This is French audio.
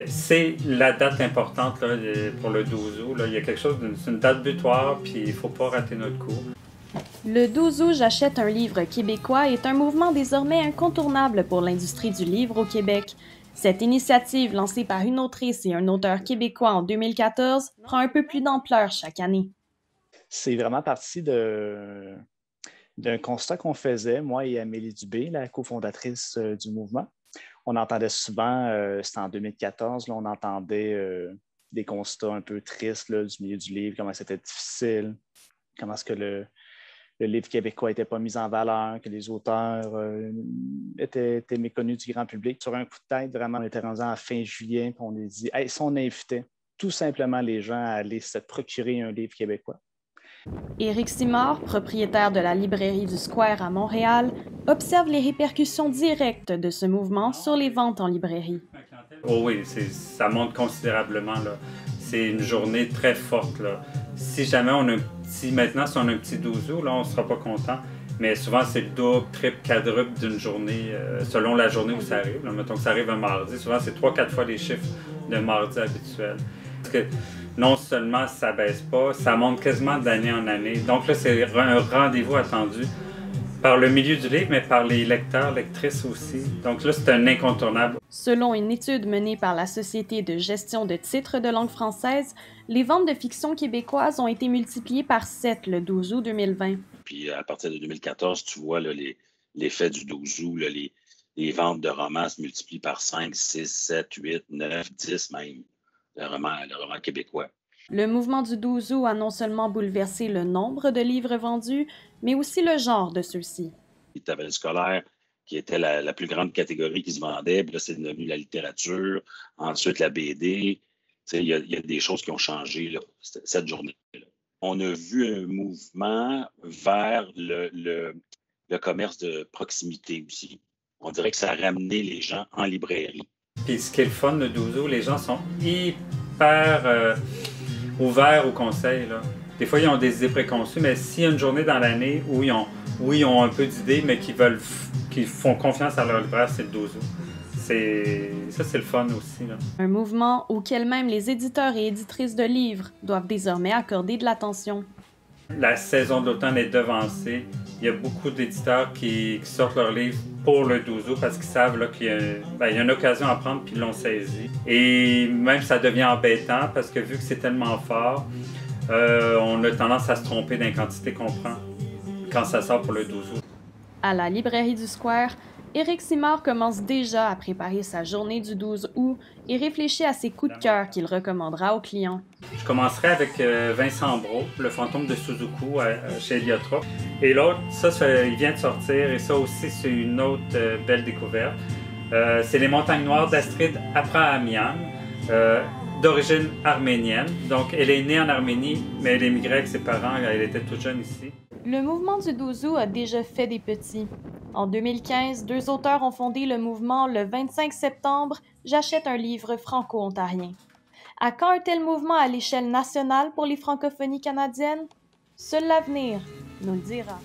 C'est la date importante là, pour le 12 août. Là. Il y a quelque chose, c'est une date butoir, puis il ne faut pas rater notre coup. Le 12 août, j'achète un livre québécois est un mouvement désormais incontournable pour l'industrie du livre au Québec. Cette initiative, lancée par une autrice et un auteur québécois en 2014, prend un peu plus d'ampleur chaque année. C'est vraiment parti d'un constat qu'on faisait, moi et Amélie Dubé, la cofondatrice du mouvement. On entendait souvent, c'était en 2014, là, on entendait des constats un peu tristes là, du milieu du livre, comment c'était difficile, comment est-ce que le livre québécois n'était pas mis en valeur, que les auteurs étaient méconnus du grand public. Sur un coup de tête, vraiment, on était rendu en fin juillet, puis on a dit, hey, si on invitait tout simplement les gens à aller se procurer un livre québécois. Éric Simard, propriétaire de la librairie du Square à Montréal, observe les répercussions directes de ce mouvement sur les ventes en librairie. Oh oui, ça monte considérablement. C'est une journée très forte. Là. Si jamais on a maintenant, si on a un petit 12 août, là, on ne sera pas content. Mais souvent, c'est le double, triple, quadruple d'une journée, selon la journée où ça arrive. Là, mettons que ça arrive un mardi, souvent c'est 3-4 fois les chiffres de mardi habituels. Parce que non seulement ça ne baisse pas, ça monte quasiment d'année en année. Donc là, c'est un rendez-vous attendu par le milieu du livre, mais par les lecteurs, lectrices aussi. Donc là, c'est un incontournable. Selon une étude menée par la Société de gestion de titres de langue française, les ventes de fiction québécoises ont été multipliées par 7 le 12 août 2020. Puis à partir de 2014, tu vois là, l'effet du 12 août, là, les ventes de romans se multiplient par 5, 6, 7, 8, 9, 10 même, le roman québécois. Le mouvement du 12 août a non seulement bouleversé le nombre de livres vendus, mais aussi le genre de ceux-ci. Tu avais le scolaire qui était la plus grande catégorie qui se vendait, puis là, c'est devenu la littérature, ensuite la BD. Il y a des choses qui ont changé là, cette journée-là. On a vu un mouvement vers le commerce de proximité aussi. On dirait que ça a ramené les gens en librairie. Puis ce qui est le fun, le 12 août, les gens sont hyper ouverts aux conseils. Là. Des fois, ils ont des idées préconçues, mais s'il y a une journée dans l'année où ils ont un peu d'idées, mais qui font confiance à leur libraire, c'est le 12 août. Ça, c'est le fun aussi. Là. Un mouvement auquel même les éditeurs et éditrices de livres doivent désormais accorder de l'attention. La saison d'automne est devancée. Il y a beaucoup d'éditeurs qui sortent leurs livres pour le 12 août parce qu'ils savent là, qu'il y a une occasion à prendre puis ils l'ont saisi. Et même ça devient embêtant parce que vu que c'est tellement fort, on a tendance à se tromper dans la quantité qu'on prend quand ça sort pour le 12 août. À la librairie du Square, Éric Simard commence déjà à préparer sa journée du 12 août et réfléchit à ses coups de cœur qu'il recommandera aux clients. Je commencerai avec Vincent Brault, Le fantôme de Suzuku chez Eliotrop. Et l'autre, il vient de sortir et ça aussi, c'est une autre belle découverte. C'est Les montagnes noires d'Astrid Abrahamian, d'origine arménienne. Donc, elle est née en Arménie, mais elle émigrait avec ses parents, elle était toute jeune ici. Le mouvement du 12 août a déjà fait des petits. En 2015, 2 auteurs ont fondé le mouvement le 25 septembre, j'achète un livre franco-ontarien. À quand un tel mouvement à l'échelle nationale pour les francophonies canadiennes? Seul l'avenir nous le dira.